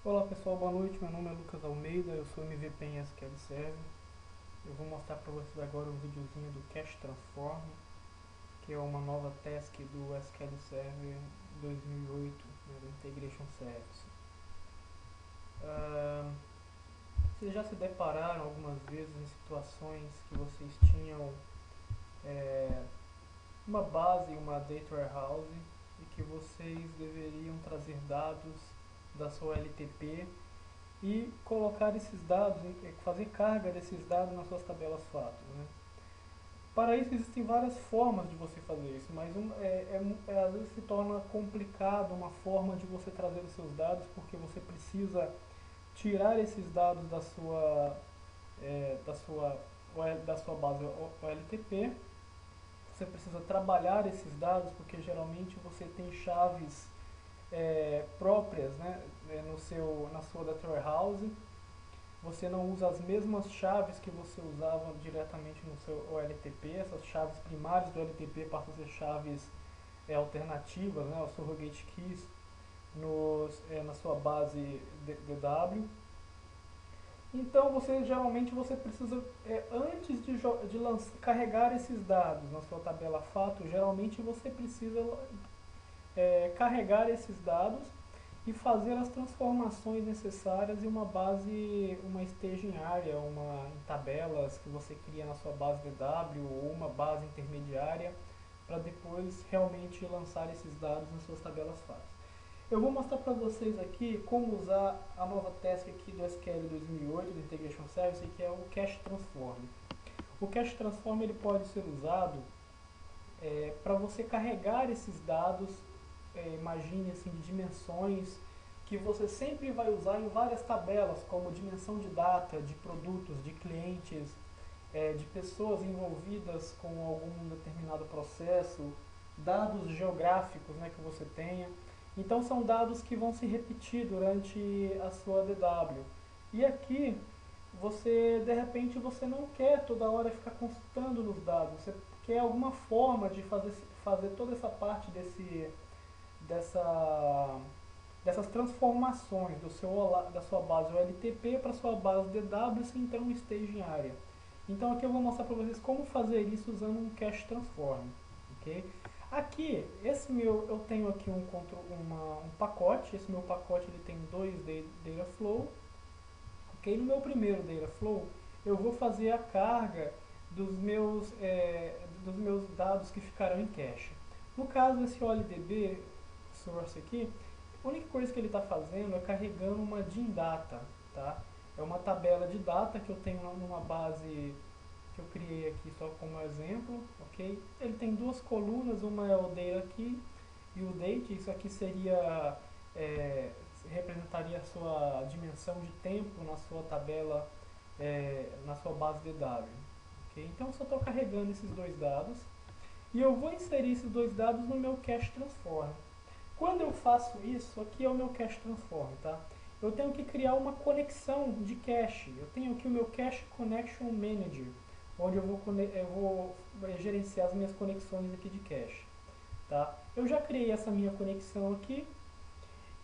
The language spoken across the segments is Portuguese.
Olá pessoal, boa noite. Meu nome é Lucas Almeida, eu sou MVP em SQL Server. Eu vou mostrar para vocês agora um videozinho do Cache Transform, que é uma nova task do SQL Server 2008, né, do Integration Service. Ah, Vocês já se depararam algumas vezes em situações que vocês tinham é, uma base, uma data warehouse, e que vocês deveriam trazer dados da sua LTP e colocar esses dados, fazer carga desses dados nas suas tabelas fatos, né? Para isso existem várias formas de você fazer isso, mas às vezes se torna complicado uma forma de você trazer os seus dados, porque você precisa tirar esses dados da sua base OLTP. Você precisa trabalhar esses dados, porque geralmente você tem chaves próprias, né, na sua data warehouse. Você não usa as mesmas chaves que você usava diretamente no seu OLTP. Essas chaves primárias do OLTP passam a ser chaves alternativas, né, os surrogate keys na sua base DW. Então geralmente você precisa, antes de carregar esses dados na sua tabela fato, geralmente você precisa carregar esses dados e fazer as transformações necessárias em uma base, uma staging area, em tabelas que você cria na sua base DW ou uma base intermediária para depois realmente lançar esses dados nas suas tabelas fatos. Eu vou mostrar para vocês aqui como usar a nova task aqui do SQL 2008 do Integration Service, que é o Cache Transform. O Cache Transform ele pode ser usado para você carregar esses dados, imagine assim, de dimensões que você sempre vai usar em várias tabelas, como dimensão de data, de produtos, de clientes, de pessoas envolvidas com algum determinado processo, dados geográficos, né, que você tenha. Então são dados que vão se repetir durante a sua DW. E aqui de repente você não quer toda hora ficar consultando nos dados, você quer alguma forma de fazer toda essa parte dessa, dessas transformações da sua base OLTP para a sua base DW sem então um staging area. Então aqui eu vou mostrar para vocês como fazer isso usando um cache transform. Okay? Aqui, eu tenho aqui um pacote, esse meu pacote ele tem dois data flow. Okay? No meu primeiro data flow, eu vou fazer a carga dos meus dados que ficarão em cache. No caso, esse OLDB source aqui, a única coisa que ele está fazendo é carregando uma DIN data, tá? É uma tabela de data que eu tenho numa base que eu criei aqui só como exemplo, ok? Ele tem duas colunas, uma é o data aqui e o date. Isso aqui representaria a sua dimensão de tempo na sua tabela, na sua base DW. Okay? Então eu só estou carregando esses dois dados e eu vou inserir esses dois dados no meu cache transform. Quando eu faço isso, aqui é o meu cache transform, tá? Eu tenho que criar uma conexão de cache. Eu tenho aqui o meu Cache Connection Manager, onde eu vou gerenciar as minhas conexões aqui de cache. Tá? Eu já criei essa minha conexão aqui.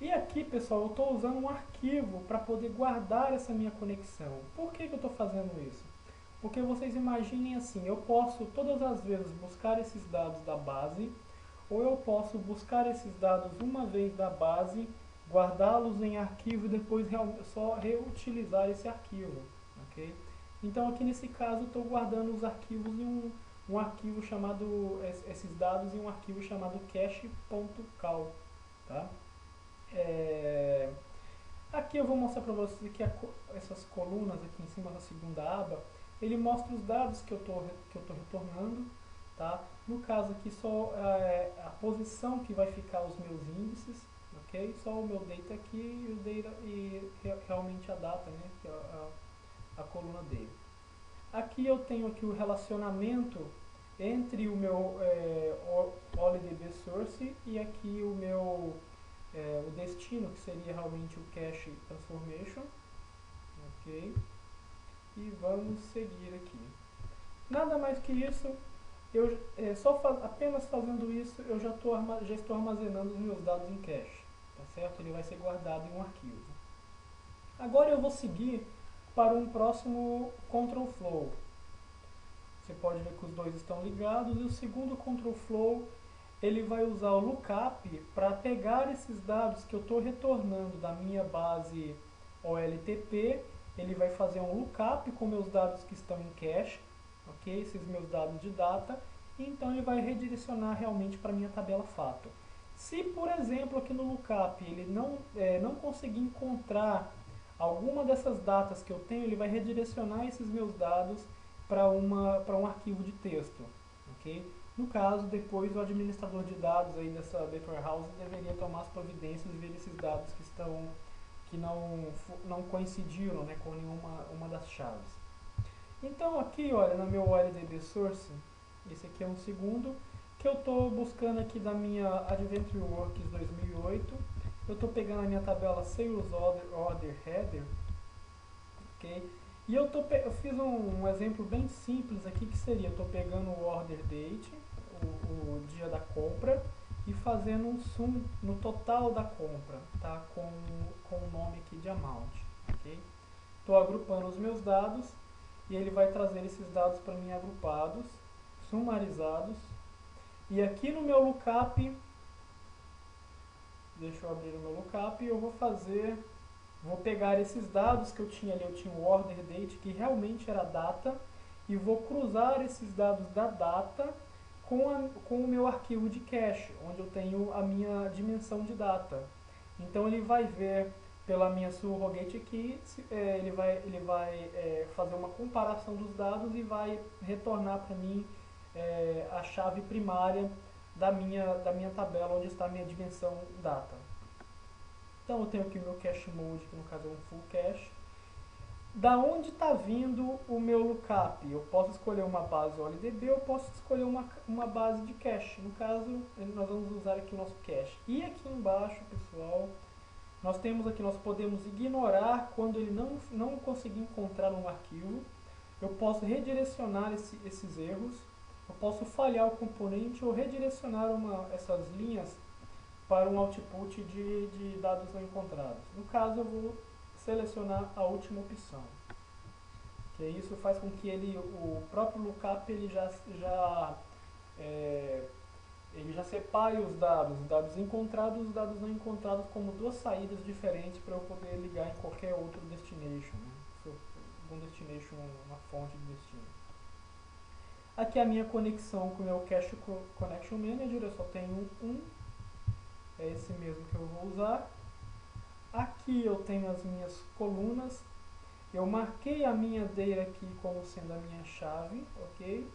E aqui, pessoal, eu estou usando um arquivo para poder guardar essa minha conexão. Por que eu estou fazendo isso? Porque vocês imaginem assim, eu posso todas as vezes buscar esses dados da base, ou eu posso buscar esses dados uma vez da base, guardá-los em arquivo e depois só reutilizar esse arquivo. Okay? Então aqui nesse caso eu estou guardando os arquivos em um arquivo chamado, esses dados em um arquivo chamado cache.cal. Tá? Aqui eu vou mostrar para vocês que essas colunas aqui em cima da segunda aba, ele mostra os dados que eu estou retornando. Tá? No caso aqui só a posição que vai ficar os meus índices, ok? Só o meu data aqui e realmente a data, né? Que é a coluna dele. Aqui eu tenho aqui o relacionamento entre o meu OLDB source e aqui o destino, que seria realmente o cache transformation. Ok? E vamos seguir aqui. Nada mais que isso, apenas fazendo isso, eu já estou armazenando os meus dados em cache. Tá certo? Ele vai ser guardado em um arquivo. Agora eu vou seguir para um próximo control flow. Você pode ver que os dois estão ligados e o segundo control flow ele vai usar o lookup para pegar esses dados que eu estou retornando da minha base OLTP. Ele vai fazer um lookup com meus dados que estão em cache, ok? Esses meus dados de data, e então ele vai redirecionar realmente para a minha tabela fato. Se, por exemplo, aqui no lookup ele não conseguir encontrar alguma dessas datas que eu tenho, ele vai redirecionar esses meus dados para um arquivo de texto, ok? No caso, depois o administrador de dados aí dessa data warehouse deveria tomar as providências e ver esses dados que não coincidiram, né, com uma das chaves. Então aqui, olha, no meu OLDB Source, esse aqui é um segundo, que eu estou buscando aqui da minha Adventure Works 2008, eu estou pegando a minha tabela Sales Order Header, ok? E eu fiz um exemplo bem simples aqui, que seria, eu estou pegando o Order Date, o dia da compra, e fazendo um sum no total da compra, tá? Com o nome aqui de Amount, ok? Estou agrupando os meus dados, e ele vai trazer esses dados para mim agrupados, sumarizados, e aqui no meu lookup, deixa eu abrir o meu lookup, e eu vou pegar esses dados que eu tinha ali, eu tinha o order date, que realmente era a data, e vou cruzar esses dados da data com o meu arquivo de cache, onde eu tenho a minha dimensão de data. Então ele vai ver pela minha surrogate aqui, ele vai fazer uma comparação dos dados e vai retornar para mim a chave primária da minha tabela, onde está a minha dimensão data. Então eu tenho aqui o meu cache mode, que no caso é um full cache. Da onde está vindo o meu lookup? Eu posso escolher uma base OLDB, eu posso escolher uma base de cache. No caso, nós vamos usar aqui o nosso cache. E aqui embaixo, pessoal, nós podemos ignorar quando ele não conseguir encontrar um arquivo. Eu posso redirecionar esses erros. Eu posso falhar o componente ou redirecionar essas linhas para um output de dados não encontrados. No caso, eu vou selecionar a última opção. Que isso faz com que o próprio lookup ele já separe os dados encontrados e os dados não encontrados como duas saídas diferentes para eu poder ligar em qualquer outro destination, né? Se eu, algum destination, uma fonte de destino. Aqui a minha conexão com o meu Cache Connection Manager, eu só tenho um, é esse mesmo que eu vou usar. Aqui eu tenho as minhas colunas, eu marquei a minha data aqui como sendo a minha chave, ok?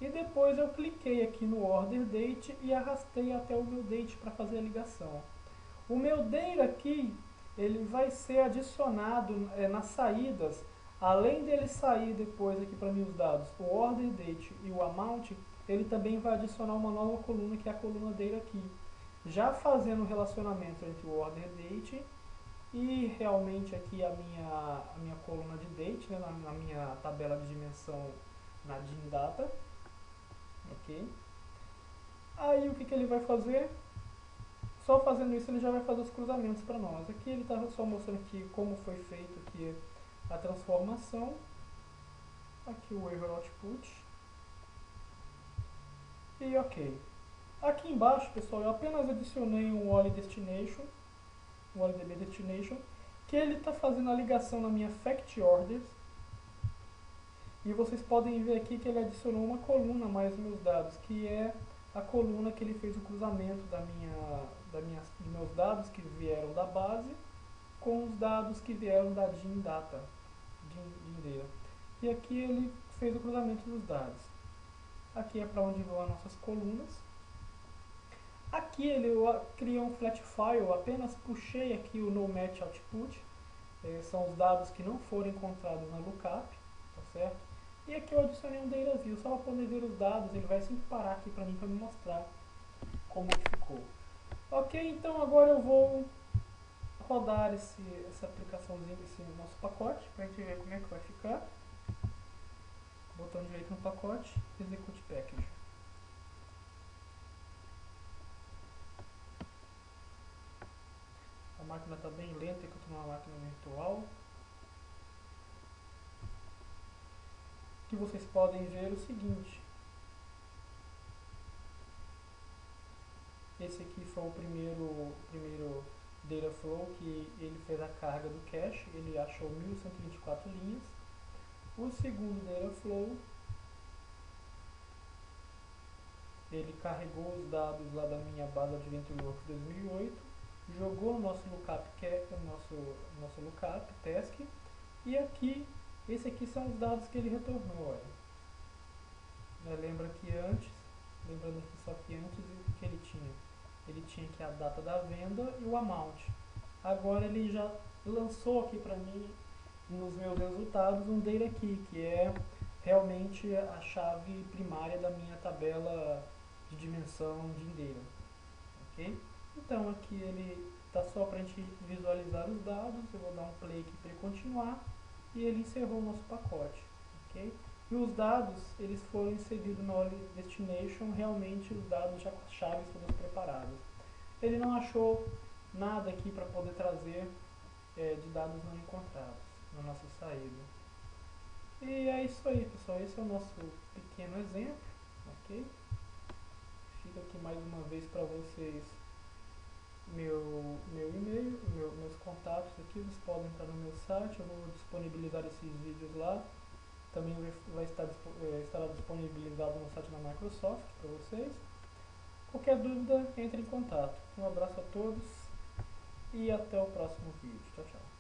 E depois eu cliquei aqui no Order Date e arrastei até o meu date para fazer a ligação. O meu data aqui, ele vai ser adicionado nas saídas, além dele sair depois aqui para mim os dados, o Order Date e o Amount, ele também vai adicionar uma nova coluna, que é a coluna Data aqui. Já fazendo o relacionamento entre o Order Date e realmente aqui a minha coluna de date, né, na minha tabela de dimensão na DIN Data. Ok? Aí o que ele vai fazer? Só fazendo isso ele já vai fazer os cruzamentos para nós. Aqui ele está só mostrando aqui como foi feito aqui a transformação. Aqui o error output. E ok. Aqui embaixo, pessoal, eu apenas adicionei um OLE Destination, um OLDB Destination, que ele está fazendo a ligação na minha Fact Orders. E vocês podem ver aqui que ele adicionou uma coluna a mais nos meus dados, que é a coluna que ele fez o cruzamento dos meus dados que vieram da base com os dados que vieram da DIN Data. E aqui ele fez o cruzamento dos dados. Aqui é para onde vão as nossas colunas. Aqui ele criou um flat file, eu apenas puxei aqui o nomatch output, são os dados que não foram encontrados na lookup, tá certo? E aqui eu adicionei um data view, só para poder ver os dados, ele vai sempre parar aqui para mim, para me mostrar como que ficou. Ok, então agora eu vou rodar essa aplicaçãozinha, esse nosso pacote, para a gente ver como é que vai ficar. Botão direito no pacote, execute package. A máquina está bem lenta, que eu estou numa máquina virtual. que vocês podem ver o seguinte. Esse aqui foi o primeiro data flow que ele fez a carga do cache, ele achou 1124 linhas. O segundo data flow, ele carregou os dados lá da minha base AdventureWorks 2008, jogou o nosso lookup, nosso lookup task, e aqui, esse aqui são os dados que ele retornou. Olha. Lembrando aqui só que antes o que ele tinha? Ele tinha aqui a data da venda e o amount. Agora ele já lançou aqui para mim, nos meus resultados, um data key, que é realmente a chave primária da minha tabela de dimensão de data. Ok? Então aqui ele está só para a gente visualizar os dados. Eu vou dar um play aqui para ele continuar e ele encerrou o nosso pacote. Ok? E os dados, eles foram inseridos na destination, realmente os dados já com as chaves todas preparadas. Ele não achou nada aqui para poder trazer de dados não encontrados na nossa saída. E é isso aí, pessoal. Esse é o nosso pequeno exemplo, ok? Fica aqui mais uma vez para vocês meu e-mail, meus contatos aqui. Vocês podem entrar no meu site, eu vou disponibilizar esses vídeos lá. Também estará disponibilizado no site da Microsoft para vocês. Qualquer dúvida, entre em contato. Um abraço a todos e até o próximo vídeo. Tchau, tchau.